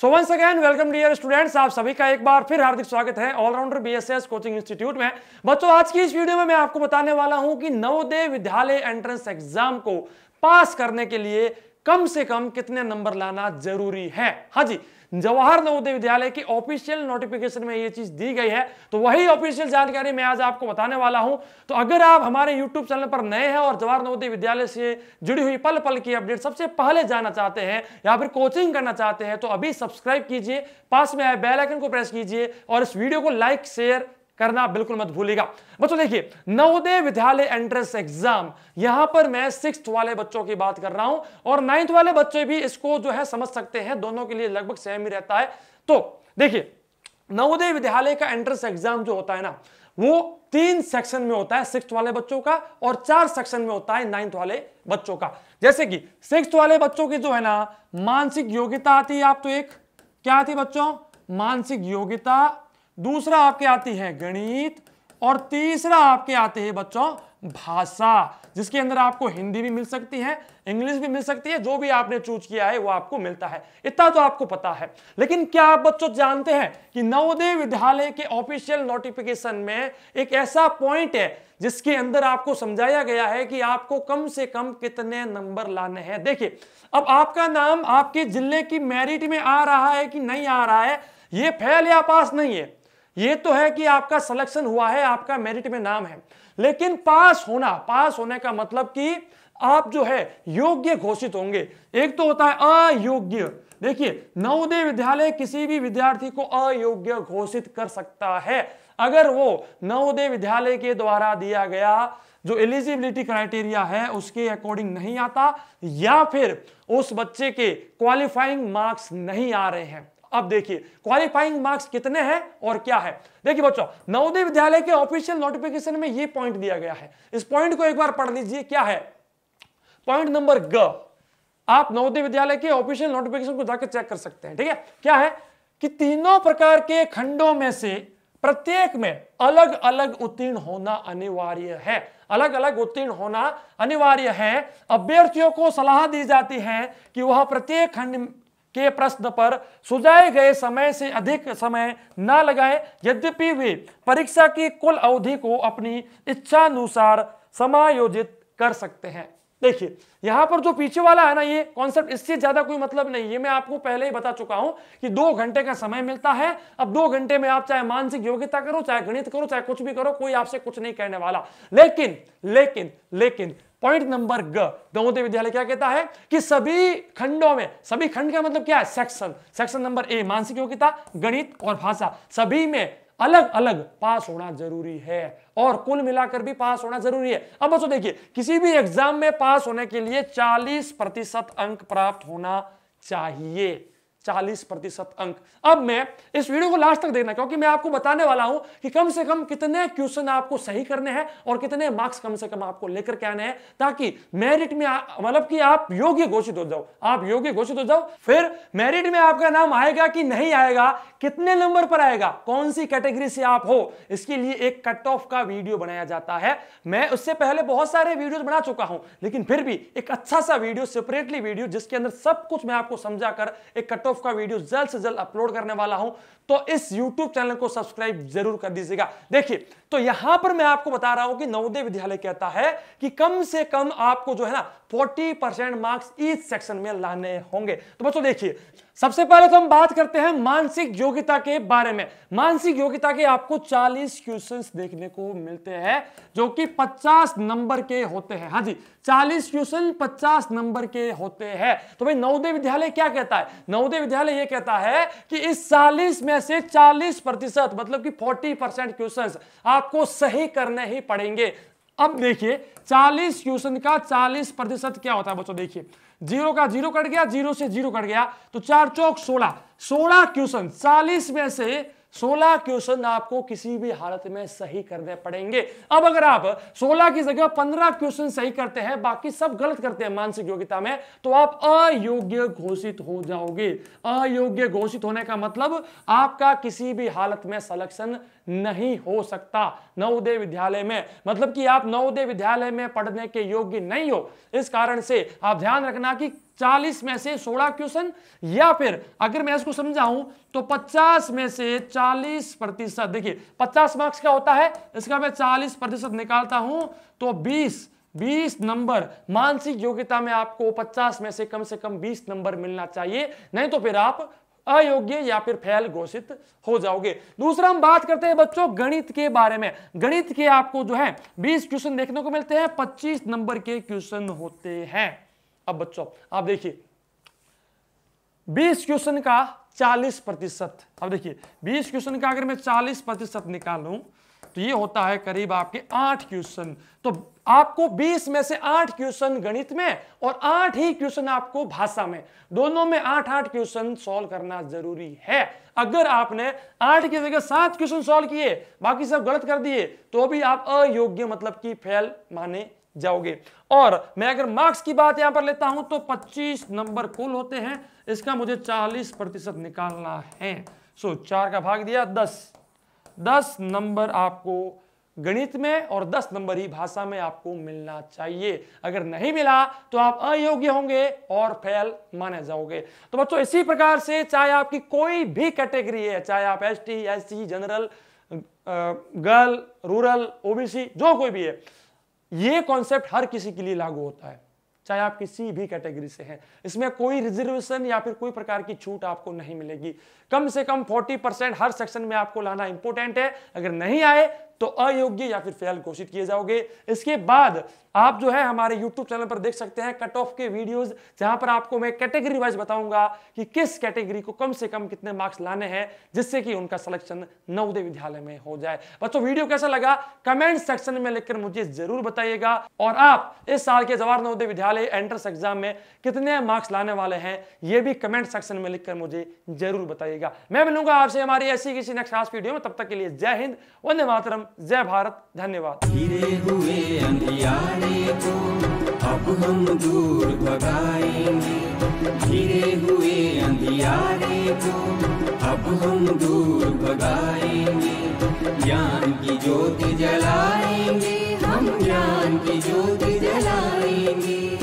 सो once again welcome dear students, आप सभी का एक बार फिर हार्दिक स्वागत है ऑलराउंडर बीएसएस कोचिंग इंस्टीट्यूट में। बच्चों, आज की इस वीडियो में मैं आपको बताने वाला हूं कि नवोदय विद्यालय एंट्रेंस एग्जाम को पास करने के लिए कम से कम कितने नंबर लाना जरूरी है। हाँ जी, जवाहर नवोदय विद्यालय की ऑफिशियल नोटिफिकेशन में ये चीज दी गई है, तो वही ऑफिशियल जानकारी मैं आज आपको बताने वाला हूं। तो अगर आप हमारे यूट्यूब चैनल पर नए हैं और जवाहर नवोदय विद्यालय से जुड़ी हुई पल पल की अपडेट सबसे पहले जानना चाहते हैं या फिर कोचिंग करना चाहते हैं, तो अभी सब्सक्राइब कीजिए, पास में आए बेल आइकन को प्रेस कीजिए और इस वीडियो को लाइक शेयर करना बिल्कुल मत भूलिएगा। बच्चों देखिए, नवोदय विद्यालय एंट्रेंस एग्जाम, यहां पर मैं 6th वाले बच्चों की बात कर रहा हूं और 9th वाले बच्चे भी इसको जो है समझ सकते हैं, दोनों के लिए लगभग सेम ही रहता है। तो देखिए, नवोदय विद्यालय का एंट्रेंस एग्जाम जो होता है ना, वो 3 सेक्शन में होता है 6th वाले बच्चों का और 4 सेक्शन में होता है 9th वाले बच्चों का। जैसे कि 6th वाले बच्चों की जो है ना, मानसिक योग्यता आती है। आप तो एक क्या आती है बच्चों, मानसिक योग्यता, दूसरा आपके आती है गणित और तीसरा आपके आते हैं बच्चों भाषा, जिसके अंदर आपको हिंदी भी मिल सकती है, इंग्लिश भी मिल सकती है, जो भी आपने चूज किया है वो आपको मिलता है। इतना तो आपको पता है। लेकिन क्या आप बच्चों जानते हैं कि नवोदय विद्यालय के ऑफिशियल नोटिफिकेशन में एक ऐसा पॉइंट है जिसके अंदर आपको समझाया गया है कि आपको कम से कम कितने नंबर लाने हैं। देखिए, अब आपका नाम आपके जिले की मेरिट में आ रहा है कि नहीं आ रहा है, ये फेल या पास नहीं है, ये तो है कि आपका सिलेक्शन हुआ है, आपका मेरिट में नाम है। लेकिन पास होने का मतलब कि आप जो है योग्य घोषित होंगे। एक तो होता है अयोग्य। देखिए, नवोदय विद्यालय किसी भी विद्यार्थी को अयोग्य घोषित कर सकता है अगर वो नवोदय विद्यालय के द्वारा दिया गया जो एलिजिबिलिटी क्राइटेरिया है उसके अकॉर्डिंग नहीं आता, या फिर उस बच्चे के क्वालिफाइंग मार्क्स नहीं आ रहे हैं। अब देखिए, क्वालिफाइंग मार्क्स कितने हैं और क्या है। देखिए बच्चों, नवोदय विद्यालय के ऑफिशियल नोटिफिकेशन में ये पॉइंट दिया गया है, इस पॉइंट को एक बार पढ़ लीजिए। क्या है पॉइंट नंबर ग, आप नवोदय विद्यालय के ऑफिशियल नोटिफिकेशन को जाकर चेक कर सकते हैं। ठीक है, क्या है कि तीनों प्रकार के खंडों में से प्रत्येक में अलग अलग उत्तीर्ण होना अनिवार्य है, अलग अलग उत्तीर्ण होना अनिवार्य है। अभ्यर्थियों को सलाह दी जाती है कि वह प्रत्येक खंड के प्रश्न पर सुझाए गए समय से अधिक समय न लगाएं, यद्यपि वे परीक्षा की कुल अवधि को अपनी इच्छानुसार समायोजित कर सकते हैं। देखिए, यहां पर जो पीछे वाला है ना, ये कॉन्सेप्ट, इससे ज्यादा कोई मतलब नहीं है, मैं आपको पहले ही बता चुका हूं कि 2 घंटे का समय मिलता है। अब 2 घंटे में आप चाहे मानसिक योग्यता करो, चाहे गणित करो, चाहे कुछ भी करो, कोई आपसे कुछ नहीं कहने वाला। लेकिन लेकिन लेकिन पॉइंट नंबर ग, नवोदय विद्यालय क्या कहता है कि सभी खंडों में, सभी खंड का मतलब क्या है, सेक्शन नंबर ए मानसिक योग्यता, गणित और भाषा, सभी में अलग अलग पास होना जरूरी है और कुल मिलाकर भी पास होना जरूरी है। अब बच्चों देखिए, किसी भी एग्जाम में पास होने के लिए 40% अंक प्राप्त होना चाहिए, 40% अंक। अब मैं इस वीडियो को लास्ट तक देखना, क्योंकि मैं आपको बताने वाला हूं कि कम से कम कितने क्वेश्चन आपको सही करने हैं और कितने मार्क्स कम से कम आपको लेकर के आने हैं, ताकि मेरिट में मतलब कि आप योग्य घोषित हो जाओ, आप योग्य घोषित हो जाओ। फिर मेरिट में आपका नाम आएगा कि नहीं आएगा, कितने नंबर पर आएगा, कौन सी कैटेगरी से आप हो, इसके लिए एक कट ऑफ का वीडियो बनाया जाता है। मैं उससे पहले बहुत सारे वीडियोस बना चुका हूं, लेकिन फिर भी एक अच्छा सा वीडियो, सेपरेटली वीडियो, जिसके अंदर सब कुछ मैं आपको समझाकर एक कट ऑफ का वीडियो जल्द से जल्द अपलोड करने वाला हूं, तो इस YouTube चैनल को सब्सक्राइब जरूर कर दीजिएगा। देखिए, तो यहां पर मैं आपको बता रहा हूं कि नवोदय विद्यालय कहता है कि कम से कम आपको जो है ना 40% मार्क्स ईच सेक्शन में लाने होंगे। तो बच्चों देखिए, सबसे पहले तो हम बात करते हैं मानसिक योग्यता के बारे में। मानसिक योग्यता के आपको 40 क्वेश्चंस देखने को मिलते हैं जो कि 50 नंबर के होते हैं। हाँ जी, 40 क्वेश्चन 50 नंबर के होते हैं। तो भाई नवोदय विद्यालय क्या कहता है, नवोदय विद्यालय ये कहता है कि इस 40 में से 40% मतलब कि 40% क्वेश्चंस आपको सही करने ही पड़ेंगे। अब देखिए, 40 क्वेश्चन का 40% क्या होता है बच्चों, देखिए 0 का 0 कट गया, 0 से 0 कट गया, तो 4 चौक 16 क्वेश्चन, 40 में से 16 क्वेश्चन आपको किसी भी हालत में सही करने पड़ेंगे। अब अगर आप 16 की जगह 15 क्वेश्चन सही करते हैं, बाकी सब गलत करते हैं मानसिक योग्यता में, तो आप अयोग्य घोषित हो जाओगे। अयोग्य घोषित होने का मतलब आपका किसी भी हालत में सिलेक्शन नहीं हो सकता नवोदय विद्यालय में, मतलब कि आप नवोदय विद्यालय में पढ़ने के योग्य नहीं हो। इस कारण से आप ध्यान रखना कि 40 में से 16 क्वेश्चन, या फिर अगर मैं इसको समझाऊं तो 50 में से 40%, देखिए 50 मार्क्स का होता है, इसका मैं 40% निकालता हूं तो 20 नंबर मानसिक योग्यता में आपको 50 में से कम 20 नंबर मिलना चाहिए, नहीं तो फिर आप अयोग्य या फिर फेल घोषित हो जाओगे। दूसरा हम बात करते हैं बच्चों गणित के बारे में। गणित के आपको जो है 20 क्वेश्चन देखने को मिलते हैं, 25 नंबर के क्वेश्चन होते हैं। अब बच्चों आप देखिए 20 क्वेश्चन का 40%, अब देखिए 20 क्वेश्चन का अगर मैं 40% निकालूं तो ये होता है करीब आपके 8 क्वेश्चन। तो आपको 20 में से 8 क्वेश्चन गणित में और 8 ही क्वेश्चन आपको भाषा में, दोनों में 8-8 क्वेश्चन सॉल्व करना जरूरी है। अगर आपने 8 की जगह 7 क्वेश्चन सॉल्व किए, बाकी सब गलत कर दिए, तो भी आप अयोग्य मतलब कि फेल माने जाओगे। और मैं अगर मार्क्स की बात यहां पर लेता हूं तो 25 नंबर कुल होते हैं, इसका मुझे 40% निकालना है। सो 4 का भाग दिया 10 नंबर आपको गणित में और 10 नंबर ही भाषा में आपको मिलना चाहिए। अगर नहीं मिला तो आप अयोग्य होंगे और फेल माने जाओगे। तो बच्चों इसी प्रकार से चाहे आपकी कोई भी कैटेगरी है, चाहे आप ST, SC, general, girl, rural, OBC, जो कोई भी है, ये कॉन्सेप्ट हर किसी के लिए लागू होता है, चाहे आप किसी भी कैटेगरी से हैं। इसमें कोई रिजर्वेशन या फिर कोई प्रकार की छूट आपको नहीं मिलेगी। कम से कम 40% हर सेक्शन में आपको लाना इंपॉर्टेंट है। अगर नहीं आए तो अयोग्य या फिर फेल घोषित किए जाओगे। इसके बाद आप जो है हमारे YouTube चैनल पर देख सकते हैं कट ऑफ के वीडियोस, जहां पर आपको मैं कैटेगरी वाइज बताऊंगा कि किस कैटेगरी को कम से कम कितने मार्क्स लाने हैं, जिससे कि उनका सिलेक्शन नवोदय विद्यालय में हो जाए। बच्चों वीडियो कैसा लगा कमेंट सेक्शन में लिखकर मुझे जरूर बताइएगा, और आप इस साल के जवाहर नवोदय विद्यालय एंट्रेंस एग्जाम में कितने मार्क्स लाने वाले हैं ये भी कमेंट सेक्शन में लिखकर मुझे जरूर बताइएगा। मैं मिलूंगा आपसे हमारी ऐसी किसी नेक्स्ट खास वीडियो में, तब तक के लिए जय हिंद, वंदे मातरम, जय भारत, धन्यवाद। घिरे हुए अंधियारे को अब हम दूर भगाएंगे, घिरे हुए अंधियारे को अब हम दूर भगाएंगे, ज्ञान की ज्योति जलाएंगे, हम ज्ञान की ज्योति जलाएंगे।